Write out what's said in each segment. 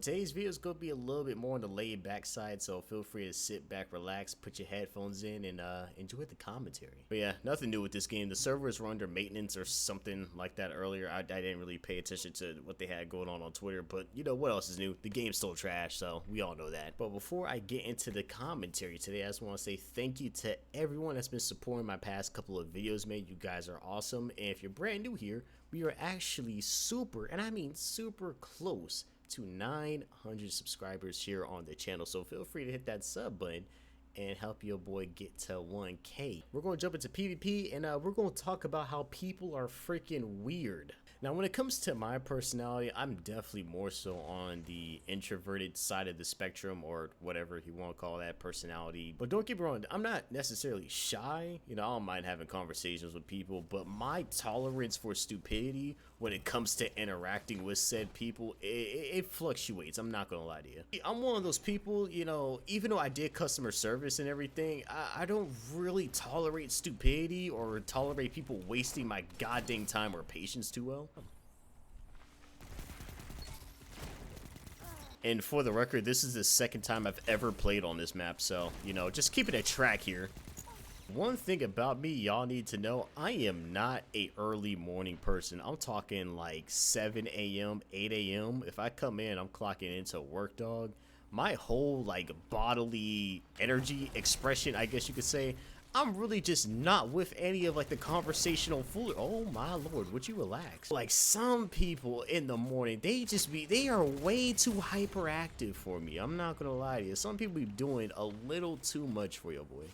Today's video is going to be a little bit more on the laid back side, so feel free to sit back, relax, put your headphones in, and enjoy the commentary. But yeah, nothing new with this game. The servers were under maintenance or something like that earlier. I didn't really pay attention to what they had going on Twitter, but you know what else is new? The game's still trash, so we all know that. But before I get into the commentary today, I just want to say thank you to everyone that's been supporting my past couple of videos, man. You guys are awesome, and if you're brand new here, we are actually super, and I mean super close to 900 subscribers here on the channel, so feel free to hit that sub button and help your boy get to 1K. We're going to jump into PvP, and we're going to talk about how people are freaking weird. Now, when it comes to my personality, I'm definitely more so on the introverted side of the spectrum, or whatever you want to call that personality. But don't get me wrong, I'm not necessarily shy. You know, I don't mind having conversations with people, but my tolerance for stupidity when it comes to interacting with said people, it fluctuates. I'm not going to lie to you. I'm one of those people, you know, even though I did customer service and everything, I don't really tolerate stupidity or tolerate people wasting my goddamn time or patience too well. And for the record, this is the second time I've ever played on this map, so, you know, just keeping a track here. One thing about me y'all need to know, I am not a early morning person. I'm talking like 7 a.m., 8 a.m. If I come in, I'm clocking into work, dog. My whole like bodily energy expression, I guess you could say, I'm really just not with any of like the conversational fool. Oh my lord, would you relax? Like some people in the morning, they are way too hyperactive for me. I'm not gonna lie to you. Some people be doing a little too much for your boy.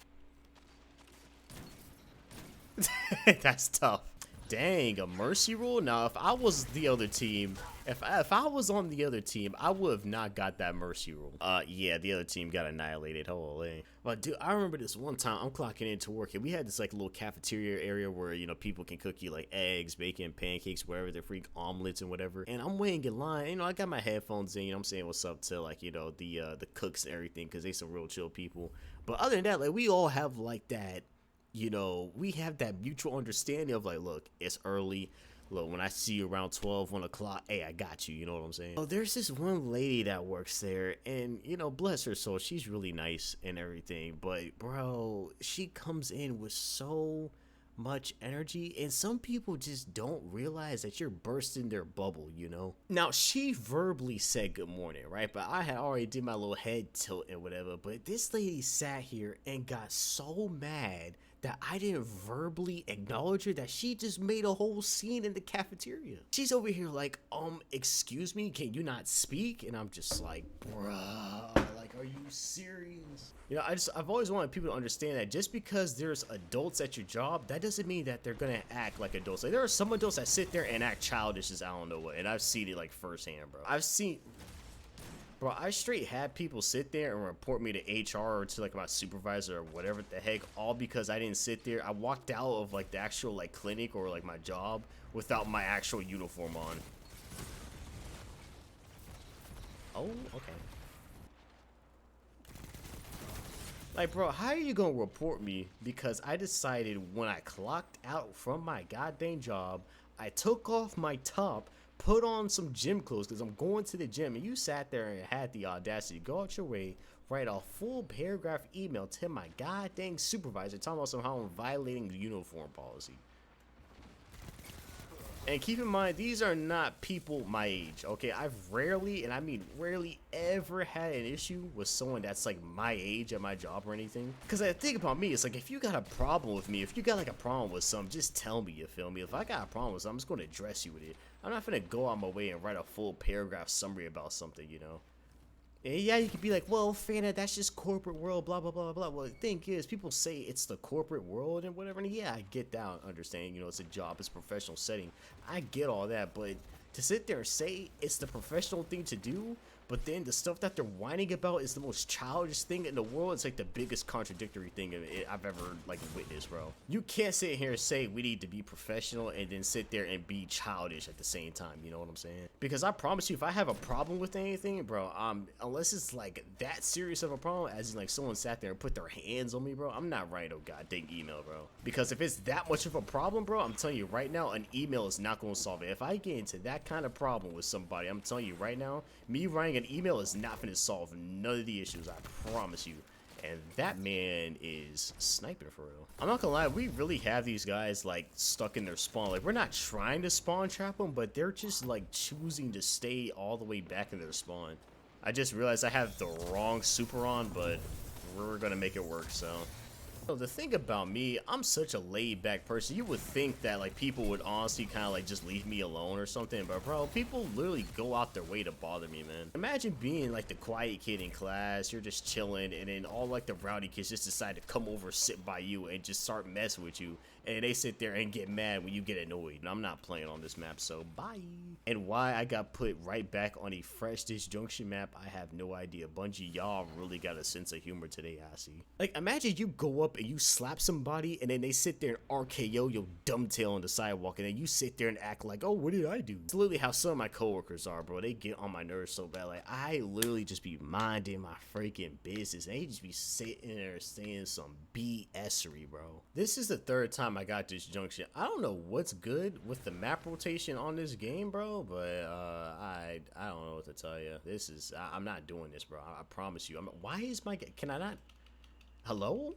That's tough. Dang, a mercy rule? Now, if I was the other team, if I was on the other team, I would have not got that mercy rule. Yeah, the other team got annihilated. Holy. But dude, I remember this one time I'm clocking into work, and we had this like little cafeteria area where, you know, people can cook you like eggs, bacon, pancakes, whatever, they're freak omelets and whatever. And I'm waiting in line. You know, I got my headphones in. You know, I'm saying what's up to like, you know, the cooks and everything, because they some real chill people. But other than that, like we all have like that. You know, we have that mutual understanding of like, look, it's early. Look, when I see you around 12, 1 o'clock, hey, I got you. You know what I'm saying? Oh, there's this one lady that works there, and, you know, bless her soul, she's really nice and everything. But, bro, she comes in with so much energy, and some people just don't realize that you're bursting their bubble, you know? Now, she verbally said good morning, right? But I had already did my little head tilt and whatever. But this lady sat here and got so mad that I didn't verbally acknowledge her, that she just made a whole scene in the cafeteria. She's over here like, excuse me, can you not speak? And I'm just like, bruh, like, are you serious? You know, I've always wanted people to understand that just because there's adults at your job, that doesn't mean that they're gonna act like adults. Like, there are some adults that sit there and act childish as I don't know what, and I've seen it like firsthand, bro. Bro, I straight had people sit there and report me to HR or to like my supervisor or whatever the heck, all because I didn't sit there. I walked out of like the actual like clinic or like my job without my actual uniform on. Oh, okay. Like, bro, how are you gonna report me because I decided when I clocked out from my goddamn job, I took off my top, put on some gym clothes because I'm going to the gym, and you sat there and had the audacity to go out your way, write a full paragraph email to my goddamn supervisor talking about somehow I'm violating the uniform policy. And keep in mind, these are not people my age, okay? I've rarely, and I mean rarely, ever had an issue with someone that's like my age at my job or anything. Because I think about me, it's like, if you got a problem with me, if you got like a problem with something, just tell me, you feel me? If I got a problem with something, I'm just going to address you with it. I'm not gonna go on my way and write a full paragraph summary about something, you know? And yeah, you could be like, well, Fana, that's just corporate world, blah, blah, blah, blah. Well, the thing is, people say it's the corporate world and whatever. And yeah, I get that, understanding, you know, it's a job, it's a professional setting. I get all that, but to sit there and say it's the professional thing to do, but then the stuff that they're whining about is the most childish thing in the world. It's like the biggest contradictory thing I've ever like witnessed, bro. You can't sit here and say we need to be professional and then sit there and be childish at the same time. You know what I'm saying? Because I promise you, if I have a problem with anything, bro, unless it's like that serious of a problem, as in like someone sat there and put their hands on me, bro, I'm not writing no goddamn email, bro. Because if it's that much of a problem, bro, I'm telling you right now, an email is not going to solve it. If I get into that kind of problem with somebody, I'm telling you right now, me writing saying an email is not gonna solve none of the issues, I promise you. And that man is sniping for real. I'm not gonna lie, we really have these guys like stuck in their spawn. Like, we're not trying to spawn trap them, but they're just like choosing to stay all the way back in their spawn. I just realized I have the wrong super on, but we're gonna make it work, so. So the thing about me, I'm such a laid back person. You would think that like people would honestly kind of like just leave me alone or something, but bro, people literally go out their way to bother me, man. Imagine being like the quiet kid in class, you're just chilling, and then all like the rowdy kids just decide to come over, sit by you, and just start messing with you, and they sit there and get mad when you get annoyed. And I'm not playing on this map, so bye. And why I got put right back on a fresh disjunction map, I have no idea. Bungie, y'all really got a sense of humor today, I see. Like, imagine you go up and you slap somebody, and then they sit there and RKO your dumb tail on the sidewalk, and then you sit there and act like, oh, what did I do? It's literally how some of my coworkers are, bro. They get on my nerves so bad. Like, I literally just be minding my freaking business, and they just be sitting there saying some BS-ery, bro. This is the third time I got disjunction. I don't know what's good with the map rotation on this game, bro, but I don't know what to tell you. This is, I'm not doing this, bro. I promise you. Why is my, can I not, hello?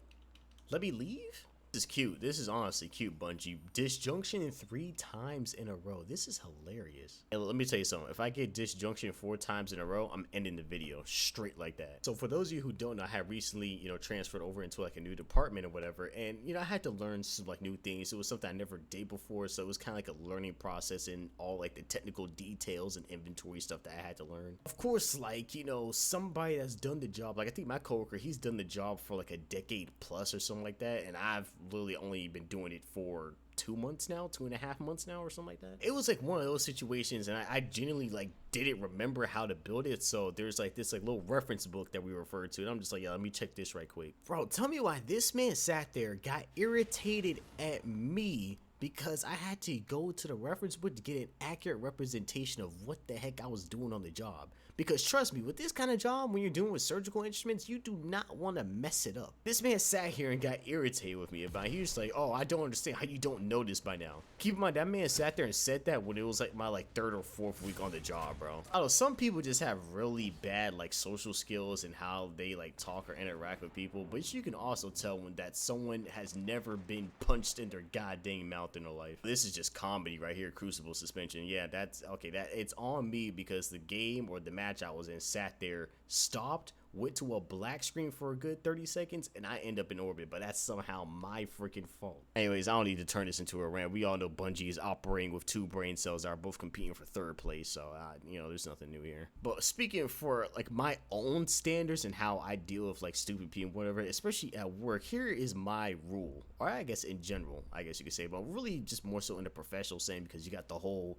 Let me leave? This is cute. This is honestly cute, Bungie. Disjunction 3 times in a row. This is hilarious. And let me tell you something. If I get disjunction 4 times in a row, I'm ending the video straight like that. So for those of you who don't know, I have recently, you know, transferred over into like a new department or whatever. And, you know, I had to learn some like new things. It was something I never did before. So it was kind of like a learning process in all like the technical details and inventory stuff that I had to learn. Of course, like, you know, somebody that's done the job, like I think my coworker, he's done the job for like a decade plus or something like that. And I've literally only been doing it for 2 months now, 2.5 months now or something like that. It was like one of those situations, and I genuinely like didn't remember how to build it. So there's like this like little reference book that we referred to, and I'm just like, yeah, let me check this right quick. Bro, tell me why this man sat there, got irritated at me because I had to go to the reference book to get an accurate representation of what the heck I was doing on the job. Because trust me, with this kind of job, when you're doing with surgical instruments, you do not want to mess it up. This man sat here and got irritated with me about it. He was like, oh, I don't understand how you don't know this by now. Keep in mind, that man sat there and said that when it was like my like 3rd or 4th week on the job, bro. I don't know, some people just have really bad like social skills and how they like talk or interact with people, but you can also tell when that someone has never been punched in their goddamn mouth in their life. This is just comedy right here, Crucible suspension. Yeah, that's okay. That it's on me because the game or the match I was in sat there, stopped, went to a black screen for a good 30 seconds, and I end up in orbit, but that's somehow my freaking fault. Anyways, I don't need to turn this into a rant. We all know Bungie is operating with 2 brain cells that are both competing for 3rd place, so, you know, there's nothing new here. But speaking for, like, my own standards and how I deal with, like, stupid people, whatever, especially at work, here is my rule, or I guess in general, I guess you could say, but really just more so in the professional setting because you got the whole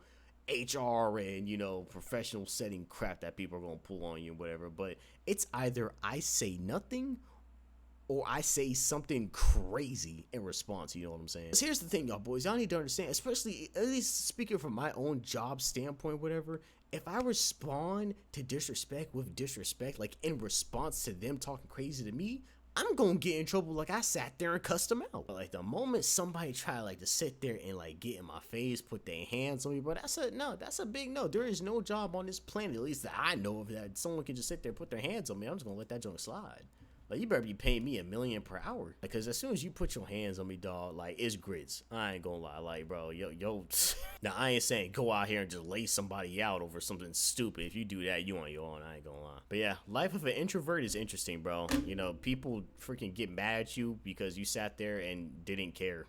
HR and, you know, professional setting crap that people are gonna pull on you and whatever, but it's either I say nothing or I say something crazy in response, you know what I'm saying? So here's the thing, y'all boys, y'all need to understand, especially at least speaking from my own job standpoint, whatever, if I respond to disrespect with disrespect, like in response to them talking crazy to me, I'm gonna get in trouble like I sat there and cussed them out. But like the moment somebody try like to sit there and like get in my face, put their hands on me, bro, that's a no, that's a big no. There is no job on this planet, at least that I know of, that someone can just sit there and put their hands on me. I'm just gonna let that junk slide. Like, you better be paying me $1 million per hour. Because as soon as you put your hands on me, dog, like, it's grits. I ain't gonna lie. Like, bro, yo. Now, I ain't saying go out here and just lay somebody out over something stupid. If you do that, you on your own. I ain't gonna lie. But yeah, life of an introvert is interesting, bro. You know, people freaking get mad at you because you sat there and didn't care.